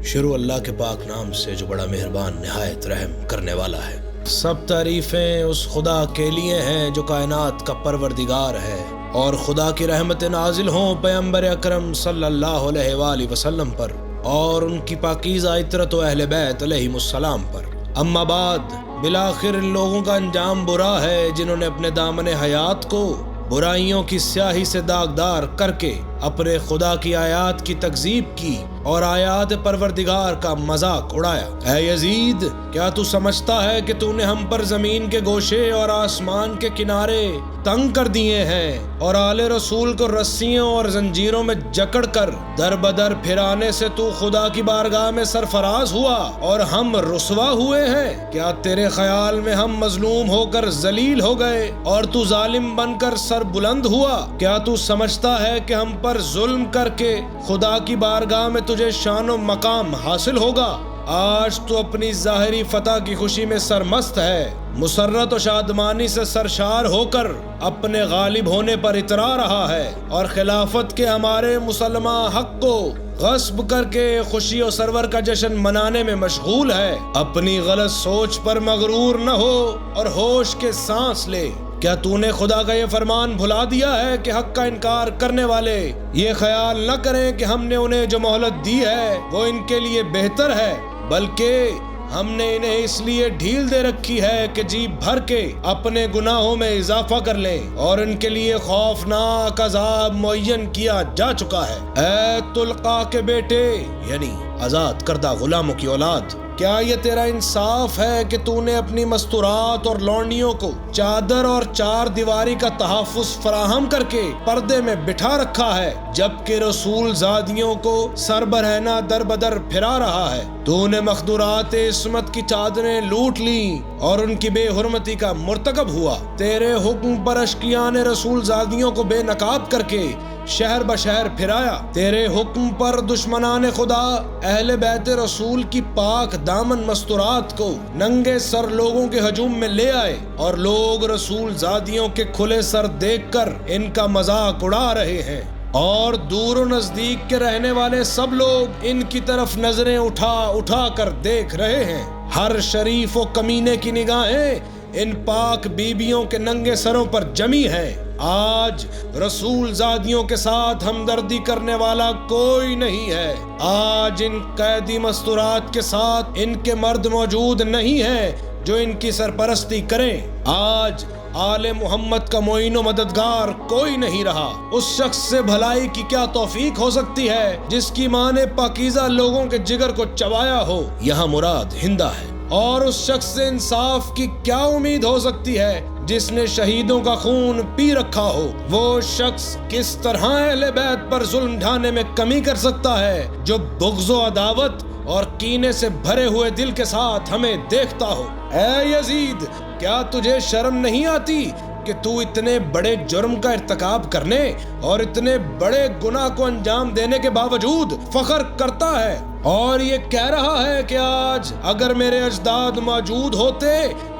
شروع اللہ کے پاک نام سے جو بڑا مہربان نہایت رحم کرنے والا ہے۔ سب تعریفیں اس خدا کے لیے ہیں جو کائنات کا پروردگار ہے، اور خدا کی رحمت نازل ہوں پیغمبر اکرم صلی اللہ علیہ وآلہ وسلم پر اور ان کی پاکیزہ عطرت و اہل بیت علیہم السلام پر۔ اما بعد، بالآخر ان لوگوں کا انجام برا ہے جنہوں نے اپنے دامن حیات کو برائیوں کی سیاہی سے داغدار کر کے اپنے خدا کی آیات کی تکذیب کی اور آیات پروردگار کا مذاق اڑایا۔ اے یزید، کیا تو سمجھتا ہے کہ تو نے ہم پر زمین کے گوشے اور آسمان کے کنارے تنگ کر دیے ہیں اور آل رسول کو رسیوں اور زنجیروں میں جکڑ کر در بدر پھرانے سے تو خدا کی بارگاہ میں سرفراز ہوا اور ہم رسوا ہوئے ہیں؟ کیا تیرے خیال میں ہم مظلوم ہو کر ذلیل ہو گئے اور تو ظالم بن کر سر بلند ہوا؟ کیا تو سمجھتا ہے کہ ہم پر ظلم کر کے خدا کی بارگاہ میں تجھے شان و مقام حاصل ہوگا؟ آج تو اپنی ظاہری فتح کی خوشی میں سرمست ہے، مسرت و شادمانی سے سرشار ہو کر اپنے غالب ہونے پر اترا رہا ہے اور خلافت کے ہمارے مسلمہ حق کو غصب کر کے خوشی و سرور کا جشن منانے میں مشغول ہے۔ اپنی غلط سوچ پر مغرور نہ ہو اور ہوش کے سانس لے۔ کیا تو نے خدا کا یہ فرمان بھلا دیا ہے کہ حق کا انکار کرنے والے یہ خیال نہ کریں کہ ہم نے انہیں جو مہلت دی ہے وہ ان کے لیے بہتر ہے، بلکہ ہم نے انہیں اس لیے ڈھیل دے رکھی ہے کہ جی بھر کے اپنے گناہوں میں اضافہ کر لیں، اور ان کے لیے خوفناک عذاب معین کیا جا چکا ہے۔ اے طلقاء کے بیٹے، یعنی آزاد کردہ غلاموں کی اولاد، کیا یہ تیرا انصاف ہے کہ تو نے اپنی مستورات اور لونڈیوں کو چادر اور چار دیواری کا تحفظ فراہم کر کے پردے میں بٹھا رکھا ہے، جبکہ رسول زادیوں کو سر برہنہ در بدر پھرا رہا ہے؟ تو نے مخدورات عصمت کی چادریں لوٹ لیں اور ان کی بے حرمتی کا مرتکب ہوا۔ تیرے حکم پر اشقیان رسول زادیوں کو بے نقاب کر کے شہر بشہر پھرایا۔ تیرے حکم پر دشمنان خدا اہل بیت رسول کی پاک دامن مستورات کو ننگے سر لوگوں کے ہجوم میں لے آئے، اور لوگ رسول زادیوں کے کھلے سر دیکھ کر ان کا مذاق اڑا رہے ہیں، اور دور و نزدیک کے رہنے والے سب لوگ ان کی طرف نظریں اٹھا اٹھا کر دیکھ رہے ہیں۔ ہر شریف و کمینے کی نگاہیں ان پاک بیبیوں کے ننگے سروں پر جمی ہیں۔ آج رسول زادیوں کے ساتھ ہمدردی کرنے والا کوئی نہیں ہے۔ آج ان قیدی مستورات کے ساتھ ان کے مرد موجود نہیں ہیں جو ان کی سرپرستی کریں۔ آج آل محمد کا معین و مددگار کوئی نہیں رہا۔ اس شخص سے بھلائی کی کیا توفیق ہو سکتی ہے جس کی ماں نے پاکیزہ لوگوں کے جگر کو چبایا ہو؟ یہاں مراد ہندہ ہے۔ اور اس شخص سے انصاف کی کیا امید ہو سکتی ہے جس نے شہیدوں کا خون پی رکھا ہو؟ وہ شخص کس طرح اہل بیت پر ظلم ڈھانے میں کمی کر سکتا ہے جو بغض و عداوت اور کینے سے بھرے ہوئے دل کے ساتھ ہمیں دیکھتا ہو؟ اے یزید، کیا تجھے شرم نہیں آتی کہ تو اتنے بڑے جرم کا ارتکاب کرنے اور اتنے بڑے گناہ کو انجام دینے کے باوجود فخر کرتا ہے اور یہ کہہ رہا ہے کہ آج اگر میرے اجداد موجود ہوتے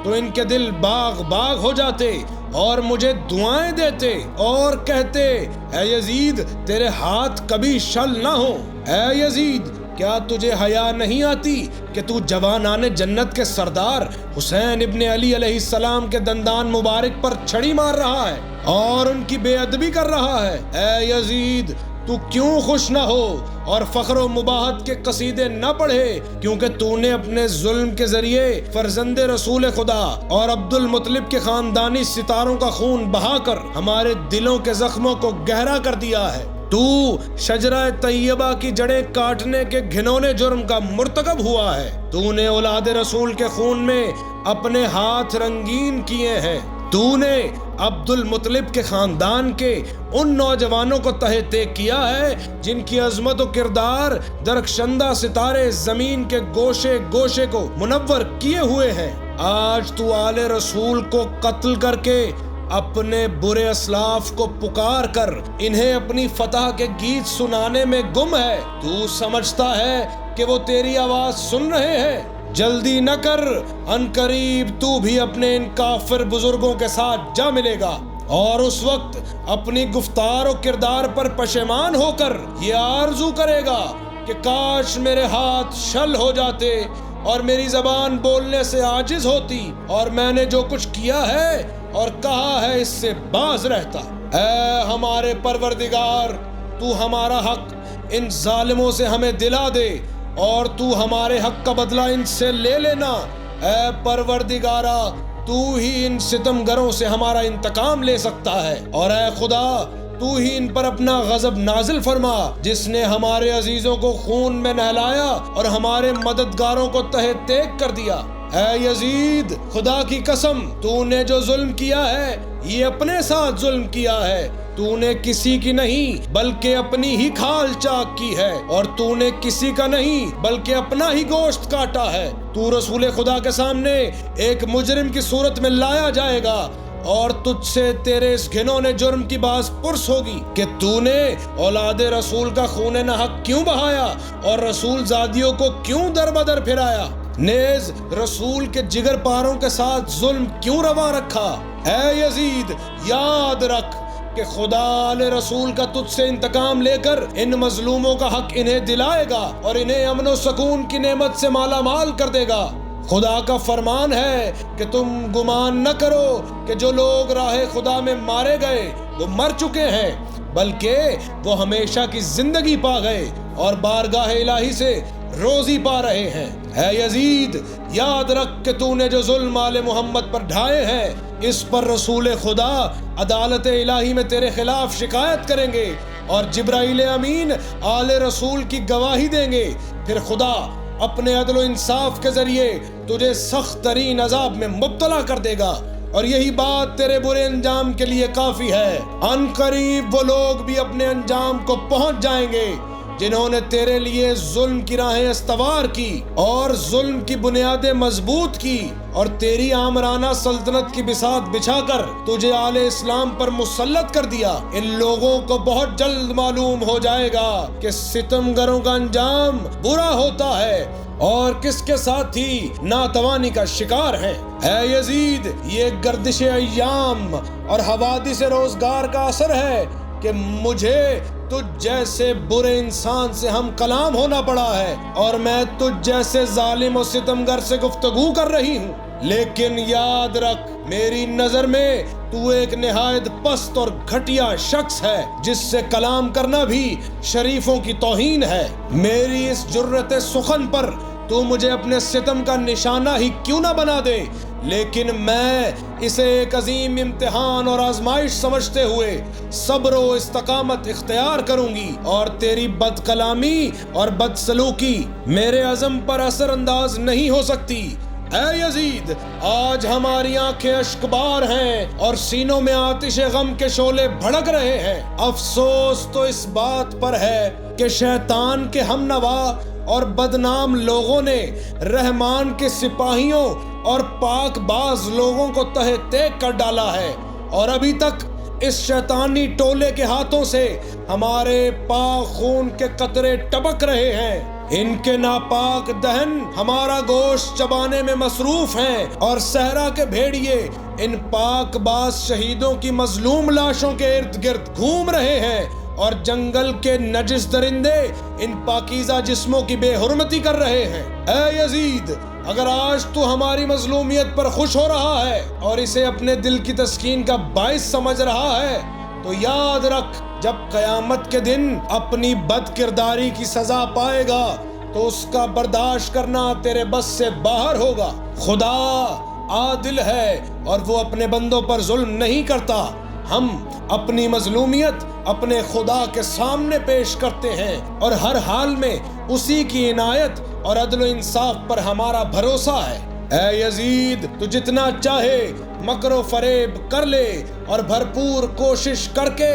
تو ان کے دل باغ باغ ہو جاتے اور مجھے دعائیں دیتے اور کہتے اے یزید تیرے ہاتھ کبھی شل نہ ہو۔ اے یزید، کیا تجھے حیا نہیں آتی کہ تو جوانان جنت کے سردار حسین ابن علی علیہ السلام کے دندان مبارک پر چھڑی مار رہا ہے اور ان کی بے ادبی کر رہا ہے؟ اے یزید، تو کیوں خوش نہ ہو اور فخر و مباحت کے قصیدے نہ پڑھے، کیونکہ تو نے اپنے ظلم کے ذریعے فرزند رسول خدا اور عبد المطلب کے خاندانی ستاروں کا خون بہا کر ہمارے دلوں کے زخموں کو گہرا کر دیا ہے۔ تو شجرہ طیبہ کی جڑیں کاٹنے کے گھنونے جرم کا مرتکب ہوا ہے۔ تو نے اولاد رسول کے خون میں اپنے ہاتھ رنگین کیے ہیں۔ تو نے عبد المطلب کے خاندان کے ان نوجوانوں کو تہہ کیا ہے جن کی عظمت و کردار درخشندہ ستارے زمین کے گوشے گوشے کو منور کیے ہوئے ہیں۔ آج تو آل رسول کو قتل کر کے اپنے برے اسلاف کو پکار کر انہیں اپنی فتح کے گیت سنانے میں گم ہے۔ تو سمجھتا ہے کہ وہ تیری آواز سن رہے ہیں؟ جلدی نہ کر، ان قریب تو بھی اپنے ان کافر بزرگوں کے ساتھ جا ملے گا، اور اس وقت اپنی گفتار و کردار پر پشیمان ہو کر یہ آرزو کرے گا کہ کاش میرے ہاتھ شل ہو جاتے اور میری زبان بولنے سے عاجز ہوتی اور میں نے جو کچھ کیا ہے اور کہا ہے اس سے باز رہتا۔ اے ہمارے پروردگار، تو ہمارا حق ان ظالموں سے ہمیں دلا دے اور تو ہمارے حق کا بدلہ ان سے لے لینا۔ اے پروردگارا، تو ہی ان ستمگروں سے ہمارا انتقام لے سکتا ہے، اور اے خدا تو ہی ان پر اپنا غضب نازل فرما، جس نے ہمارے عزیزوں کو خون میں نہلایا اور ہمارے مددگاروں کو تہہ تیگ کر دیا۔ اے یزید، خدا کی قسم، تو نے جو ظلم کیا ہے یہ اپنے ساتھ ظلم کیا ہے۔ تو نے کسی کی نہیں بلکہ اپنی ہی کھال چاک کی ہے، اور تو نے کسی کا نہیں بلکہ اپنا ہی گوشت کاٹا ہے۔ تو رسول خدا کے سامنے ایک مجرم کی صورت میں لایا جائے گا، اور تجھ سے تیرے اس گھنونے جرم کی باز پرس ہوگی کہ تو نے اولاد رسول کا خون ناحق کیوں بہایا اور رسول زادیوں کو کیوں در بدر پھرایا، نیز رسول کے جگر پاروں کے ساتھ ظلم کیوں روا رکھا۔ اے یزید، یاد رکھ کہ خدا آل رسول کا تجھ سے انتقام لے کر ان مظلوموں کا حق انہیں دلائے گا اور انہیں امن و سکون کی نعمت سے مالا مال کر دے گا۔ خدا کا فرمان ہے کہ تم گمان نہ کرو کہ جو لوگ راہ خدا میں مارے گئے وہ مر چکے ہیں، بلکہ وہ ہمیشہ کی زندگی پا گئے اور بارگاہ الہی سے روزی پا رہے ہیں۔ اے یزید، یاد رکھ کہ تو نے جو ظلم آل محمد پر ڈھائے ہیں اس پر رسول خدا عدالت الہی میں تیرے خلاف شکایت کریں گے، اور جبرائیل امین آل رسول کی گواہی دیں گے۔ پھر خدا اپنے عدل و انصاف کے ذریعے تجھے سخت ترین عذاب میں مبتلا کر دے گا، اور یہی بات تیرے برے انجام کے لیے کافی ہے۔ ان قریب وہ لوگ بھی اپنے انجام کو پہنچ جائیں گے جنہوں نے تیرے لیے ظلم کی راہیں استوار کی اور ظلم کی بنیادیں مضبوط کی، اور تیری آمرانہ سلطنت کی بساط بچھا کر تجھے آل اسلام پر مسلط کر دیا۔ ان لوگوں کو بہت جلد معلوم ہو جائے گا کہ ستمگروں کا انجام برا ہوتا ہے اور کس کے ساتھی ناتوانی کا شکار ہے۔ اے یزید، یہ گردش ایام اور حوادث روزگار کا اثر ہے کہ مجھے تجھ جیسے برے انسان سے ہم کلام ہونا پڑا ہے، اور میں تجھ جیسے ظالم و ستمگر سے گفتگو کر رہی ہوں۔ لیکن یاد رکھ، میری نظر میں تو ایک نہایت پست اور گھٹیا شخص ہے جس سے کلام کرنا بھی شریفوں کی توہین ہے۔ میری اس جرت سخن پر تو مجھے اپنے ستم کا نشانہ ہی کیوں نہ بنا دے، لیکن میں اسے ایک عظیم امتحان اور آزمائش سمجھتے ہوئے صبر و استقامت اختیار کروں گی، اور تیری بد کلامی اور بد سلوکی میرے عزم پر اثر انداز نہیں ہو سکتی۔ اے یزید، آج ہماری آنکھیں اشکبار ہیں اور سینوں میں آتش غم کے شعلے بھڑک رہے ہیں۔ افسوس تو اس بات پر ہے کہ شیطان کے ہم نوا اور بدنام لوگوں نے رحمان کے سپاہیوں اور پاک باز لوگوں کو تہہ تیگ کر ڈالا ہے، اور ابھی تک اس شیطانی ٹولے کے ہاتھوں سے ہمارے پاک خون کے قطرے ٹپک رہے ہیں۔ ان کے ناپاک دہن ہمارا گوشت چبانے میں مصروف ہیں، اور صحرا کے بھیڑیے ان پاک باز شہیدوں کی مظلوم لاشوں کے ارد گرد گھوم رہے ہیں، اور جنگل کے نجس درندے ان پاکیزہ جسموں کی بے حرمتی کر رہے ہیں۔ اے یزید، اگر آج تو ہماری مظلومیت پر خوش ہو رہا ہے اور اسے اپنے دل کی تسکین کا باعث سمجھ رہا ہے، تو یاد رکھ، جب قیامت کے دن اپنی بد کرداری کی سزا پائے گا تو اس کا برداشت کرنا تیرے بس سے باہر ہوگا۔ خدا عادل ہے اور وہ اپنے بندوں پر ظلم نہیں کرتا۔ ہم اپنی مظلومیت اپنے خدا کے سامنے پیش کرتے ہیں، اور ہر حال میں اسی کی عنایت اور عدل و انصاف پر ہمارا بھروسہ ہے۔ اے یزید، تو جتنا چاہے مکر و فریب کر لے اور بھرپور کوشش کر کے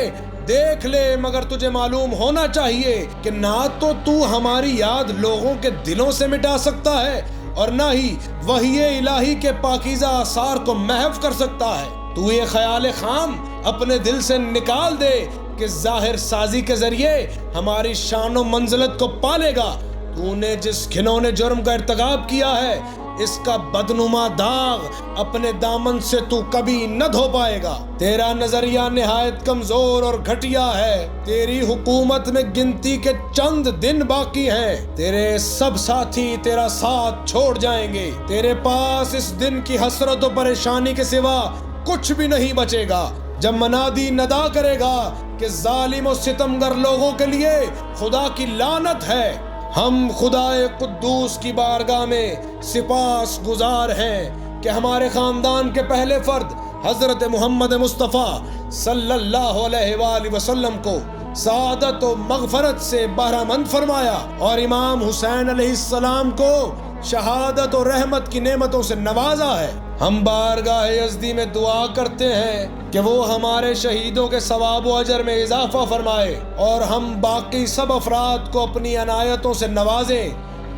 دیکھ لے، مگر تجھے معلوم ہونا چاہیے کہ نہ تو ہماری یاد لوگوں کے دلوں سے مٹا سکتا ہے، اور نہ ہی وحی الہی کے پاکیزہ آثار کو محو کر سکتا ہے۔ تو یہ خیال خام اپنے دل سے نکال دے کہ ظاہر سازی کے ذریعے ہماری شان و منزلت کو پالے گا، تو نے جس گھنونے جرم کا ارتکاب کیا ہے اس کا بدنما داغ اپنے دامن سے تو کبھی نہ دھو پائے گا۔ تیرا نظریہ نہایت کمزور اور گھٹیا ہے۔ تیری حکومت میں گنتی کے چند دن باقی ہیں۔ تیرے سب ساتھی تیرا ساتھ چھوڑ جائیں گے۔ تیرے پاس اس دن کی حسرت و پریشانی کے سوا کچھ بھی نہیں بچے گا جب منادی ندا کرے گا کہ ظالم و ستمگر لوگوں کے لیے خدا کی لعنت ہے۔ ہم خدائے قدوس کی بارگاہ میں سپاس گزار ہیں کہ ہمارے خاندان کے پہلے فرد حضرت محمد مصطفیٰ صلی اللہ علیہ وآلہ وسلم کو سعادت و مغفرت سے بہرہ مند فرمایا اور امام حسین علیہ السلام کو شہادت و رحمت کی نعمتوں سے نوازا ہے۔ ہم بارگاہ یزدی میں دعا کرتے ہیں کہ وہ ہمارے شہیدوں کے ثواب و اجر میں اضافہ فرمائے اور ہم باقی سب افراد کو اپنی عنایتوں سے نوازیں۔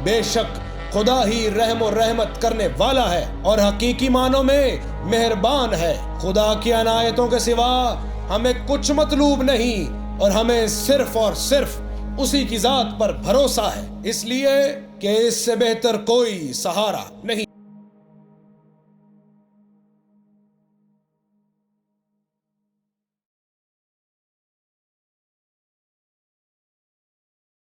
بے شک خدا ہی رحم و رحمت کرنے والا ہے اور حقیقی معنوں میں مہربان ہے۔ خدا کی عنایتوں کے سوا ہمیں کچھ مطلوب نہیں اور ہمیں صرف اور صرف اسی کی ذات پر بھروسہ ہے، اس لیے کہ اس سے بہتر کوئی سہارا نہیں۔